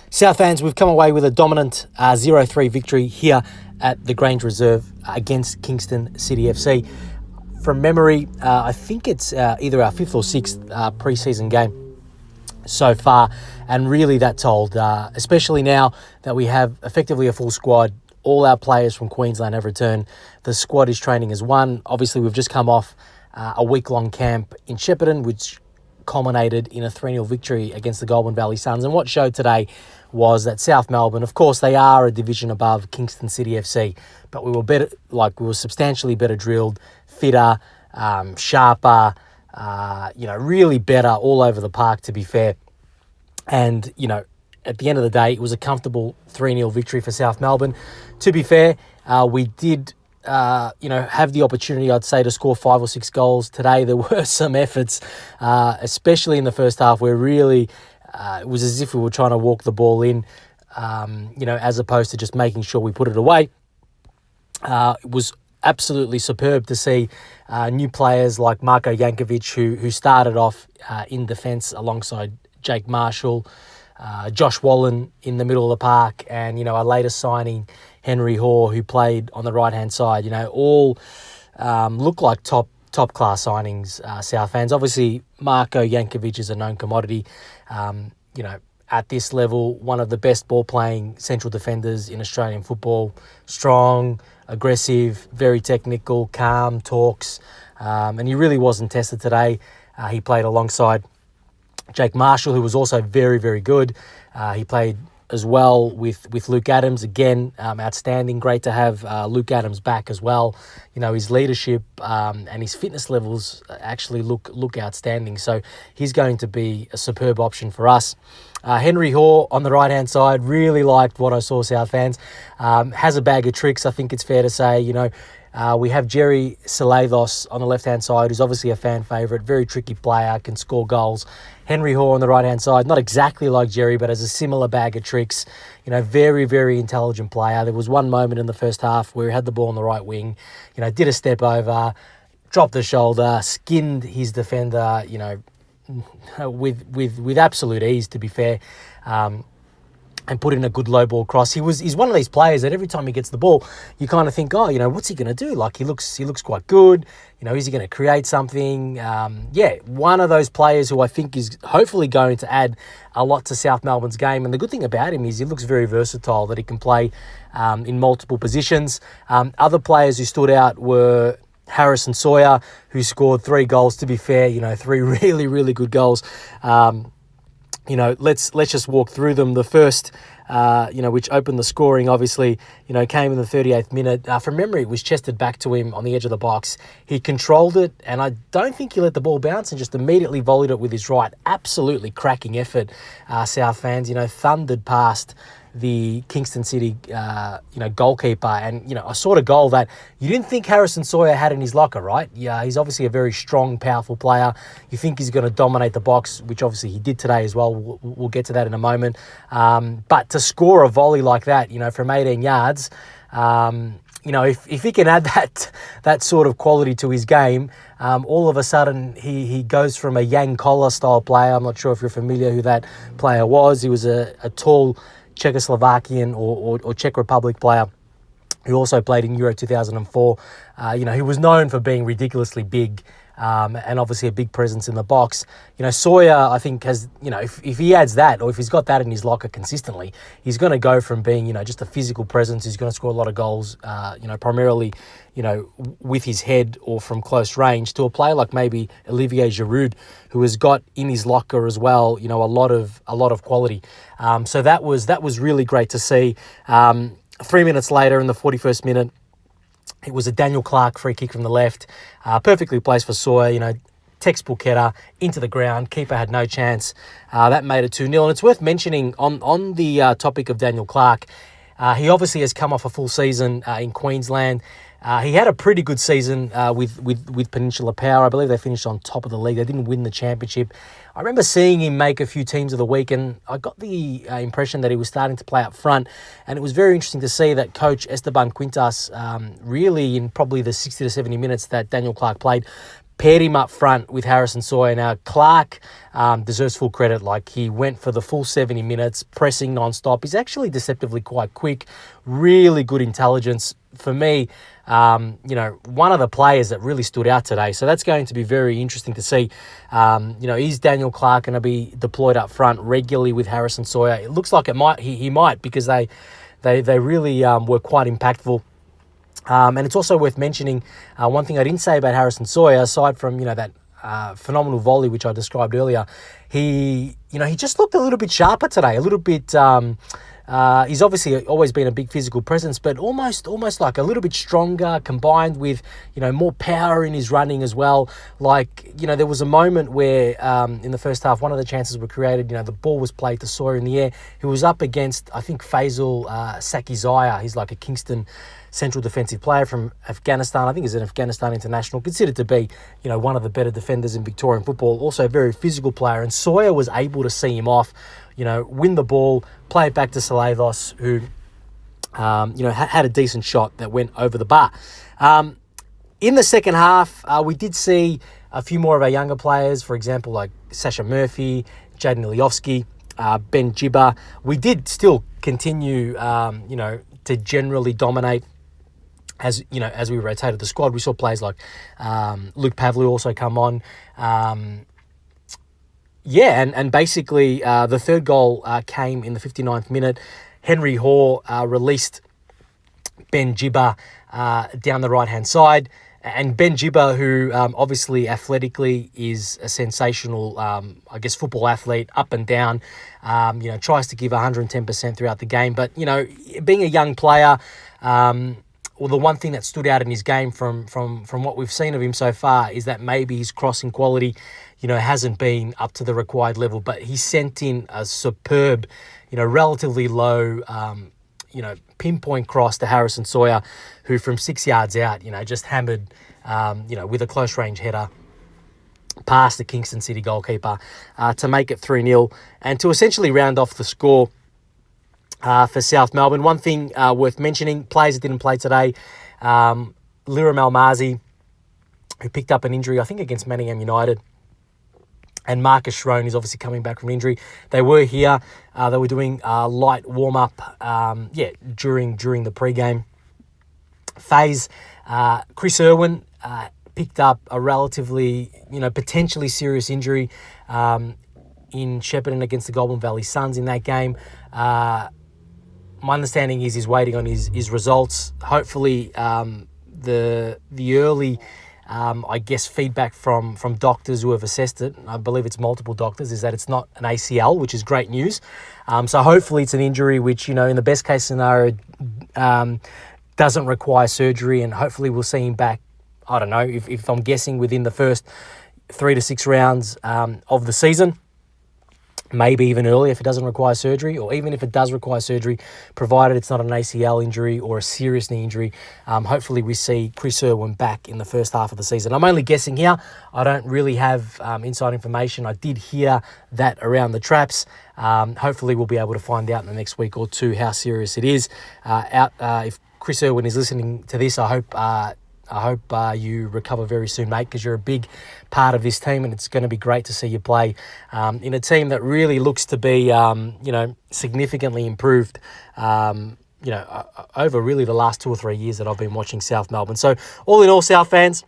South fans, we've come away with a dominant 0-3 victory here at the Grange Reserve against Kingston City FC. From memory, I think it's either our fifth or sixth pre-season game so far, and really that told, especially now that we have effectively a full squad. All our players from Queensland have returned. The squad is training as one. Obviously, we've just come off a week-long camp in Shepparton, which culminated in a 3-0 victory against the Goulburn Valley Suns. And what showed today was that South Melbourne, of course, they are a division above Kingston City FC, but we were substantially better drilled, fitter, sharper, really better all over the park, to be fair. And, at the end of the day, it was a comfortable 3-0 victory for South Melbourne. To be fair, we did have the opportunity, I'd say, to score 5 or 6 goals today. There were some efforts, especially in the first half, where really it was as if we were trying to walk the ball in, as opposed to just making sure we put it away. It was absolutely superb to see new players like Marko Jankovic, who started off in defence alongside Jake Marshall, Josh Wallen in the middle of the park, and, our latest signing, Henry Hoare, who played on the right-hand side. All look like top-class signings, South fans. Obviously, Marko Jankovic is a known commodity. At this level, one of the best ball-playing central defenders in Australian football. Strong, aggressive, very technical, calm, talks. And he really wasn't tested today. He played alongside Jake Marshall, who was also very, very good. He played as well with Luke Adams. Again, outstanding. Great to have Luke Adams back as well. His leadership and his fitness levels actually look outstanding. So he's going to be a superb option for us. Henry Hoare on the right-hand side, really liked what I saw, South fans. Has a bag of tricks, I think it's fair to say. We have Jerry Salathos on the left-hand side, who's obviously a fan favourite, very tricky player, can score goals. Henry Hoare on the right-hand side, not exactly like Jerry, but has a similar bag of tricks. Very, very intelligent player. There was one moment in the first half where he had the ball on the right wing, did a step over, dropped the shoulder, skinned his defender, with absolute ease, to be fair. And put in a good low ball cross. He's one of these players that every time he gets the ball, you kind of think, what's he going to do? Like, he looks quite good. Is he going to create something? One of those players who I think is hopefully going to add a lot to South Melbourne's game. And the good thing about him is he looks very versatile, that he can play in multiple positions. Other players who stood out were Harrison Sawyer, who scored 3 goals, to be fair, 3 really, really good goals. Let's just walk through them. The first, which opened the scoring, obviously, came in the 38th minute. From memory, it was chested back to him on the edge of the box. He controlled it, and I don't think he let the ball bounce and just immediately volleyed it with his right. Absolutely cracking effort, South fans. Thundered past the Kingston City, goalkeeper, and, a sort of goal that you didn't think Harrison Sawyer had in his locker, right? Yeah, he's obviously a very strong, powerful player. You think he's going to dominate the box, which obviously he did today as well. We'll get to that in a moment. But to score a volley like that, from 18 yards, if he can add that sort of quality to his game, all of a sudden he goes from a Yang Koller style player. I'm not sure if you're familiar who that player was. He was a tall Czechoslovakian or Czech Republic player who also played in Euro 2004. He was known for being ridiculously big and obviously a big presence in the box. Sawyer, I think, has, if he adds that, or if he's got that in his locker consistently, he's going to go from being, just a physical presence. He's going to score a lot of goals, primarily, with his head or from close range, to a player like maybe Olivier Giroud, who has got in his locker as well, a lot of quality. So that was really great to see. 3 minutes later, in the 41st minute, it was a Daniel Clark free kick from the left, perfectly placed for Sawyer, textbook header into the ground. Keeper had no chance. That made it 2-0. And it's worth mentioning on the topic of Daniel Clark, he obviously has come off a full season in Queensland. He had a pretty good season with Peninsula Power. I believe they finished on top of the league. They didn't win the championship. I remember seeing him make a few teams of the week, and I got the impression that he was starting to play up front. And it was very interesting to see that coach Esteban Quintas, really in probably the 60 to 70 minutes that Daniel Clark played, paired him up front with Harrison Sawyer. Now, Clark deserves full credit. Like, he went for the full 70 minutes, pressing non-stop. He's actually deceptively quite quick, really good intelligence. For me, one of the players that really stood out today. So that's going to be very interesting to see. Is Daniel Clark going to be deployed up front regularly with Harrison Sawyer? It looks like he might, because they really were quite impactful. And it's also worth mentioning one thing I didn't say about Harrison Sawyer, aside from that phenomenal volley which I described earlier. He just looked a little bit sharper today, a little bit. He's obviously always been a big physical presence, but almost like a little bit stronger, combined with more power in his running as well. Like, there was a moment where in the first half, one of the chances were created. The ball was played to Sawyer in the air. He was up against, I think, Faisal Sakizaya. He's like a Kingston central defensive player from Afghanistan. I think he's an Afghanistan international, considered to be, one of the better defenders in Victorian football. Also a very physical player, and Sawyer was able to see him off, win the ball, play it back to Salavos, who, had a decent shot that went over the bar. In the second half, we did see a few more of our younger players, for example, like Sasha Murphy, Jaden Iliofsky, Ben Jibba. We did still continue, to generally dominate. As we rotated the squad, we saw players like Luke Pavlou also come on. And basically the third goal came in the 59th minute. Henry Hoare released Ben Jibba down the right-hand side. And Ben Jibba, who obviously athletically is a sensational, football athlete, up and down, tries to give 110% throughout the game. But, being a young player, the one thing that stood out in his game from what we've seen of him so far is that maybe his crossing quality, hasn't been up to the required level. But he sent in a superb, relatively low, pinpoint cross to Harrison Sawyer, who from 6 yards out, just hammered, with a close range header past the Kingston City goalkeeper to make it 3-0 and to essentially round off the score for South Melbourne. One thing worth mentioning, players that didn't play today, Liram Almazi, who picked up an injury, I think, against Manningham United, and Marcus Schroen is obviously coming back from injury. They were here. They were doing a light warm-up during the pre-game phase. Chris Irwin picked up a relatively, potentially serious injury in Shepparton against the Goulburn Valley Suns in that game. My understanding is he's waiting on his results. Hopefully, the early, feedback from doctors who have assessed it, I believe it's multiple doctors, is that it's not an ACL, which is great news. So hopefully it's an injury which, in the best case scenario, doesn't require surgery, and hopefully we'll see him back, I don't know, if I'm guessing within the first 3 to 6 rounds of the season. Maybe even earlier if it doesn't require surgery, or even if it does require surgery, provided it's not an ACL injury or a serious knee injury. Hopefully we see Chris Irwin back in the first half of the season. I'm only guessing here. I don't really have inside information. I did hear that around the traps. Hopefully we'll be able to find out in the next week or two how serious it is. If Chris Irwin is listening to this, I hope you recover very soon, mate, because you're a big part of this team, and it's going to be great to see you play in a team that really looks to be, significantly improved, over really the last 2 or 3 years that I've been watching South Melbourne. So all in all, South fans,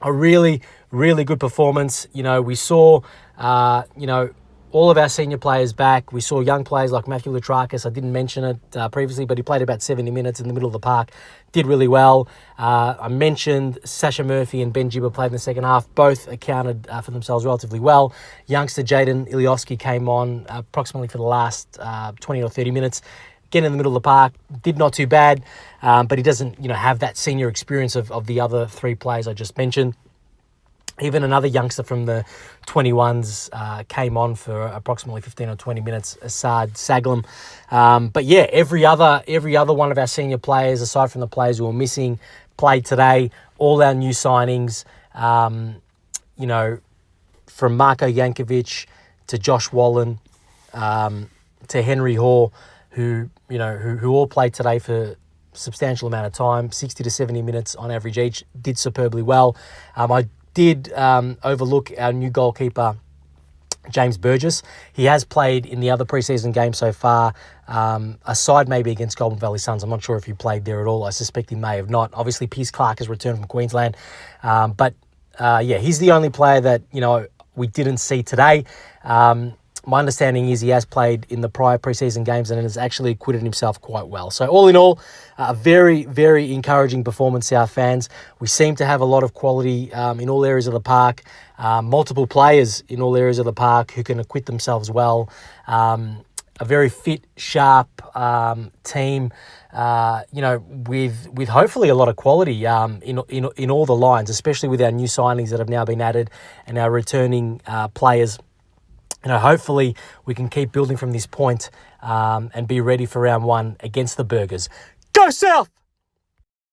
a really, really good performance. We saw, all of our senior players back. We saw young players like Matthew Latrakis. I didn't mention it previously, but he played about 70 minutes in the middle of the park. Did really well. I mentioned Sasha Murphy and Ben Jibba played in the second half. Both accounted for themselves relatively well. Youngster Jaden Iliofsky came on approximately for the last 20 or 30 minutes. Again, in the middle of the park. Did not too bad, but he doesn't have that senior experience of the other 3 players I just mentioned. Even another youngster from the 21s came on for approximately 15 or 20 minutes, Assad Saglam. But yeah, every other one of our senior players, aside from the players who were missing, played today. All our new signings, from Marko Jankovic to Josh Wallen to Henry Hoare, who all played today for substantial amount of time, 60 to 70 minutes on average each, did superbly well. I did overlook our new goalkeeper, James Burgess. He has played in the other preseason games so far, aside maybe against Goulburn Valley Suns. I'm not sure if he played there at all. I suspect he may have not. Obviously, Pierce Clark has returned from Queensland. But he's the only player that, we didn't see today. My understanding is he has played in the prior preseason games and has actually acquitted himself quite well. So all in all, a very, very encouraging performance, South fans. We seem to have a lot of quality in all areas of the park, multiple players in all areas of the park who can acquit themselves well. A very fit, sharp team, with hopefully a lot of quality in all the lines, especially with our new signings that have now been added and our returning players. Hopefully we can keep building from this point and be ready for round one against the Burgers. Go South!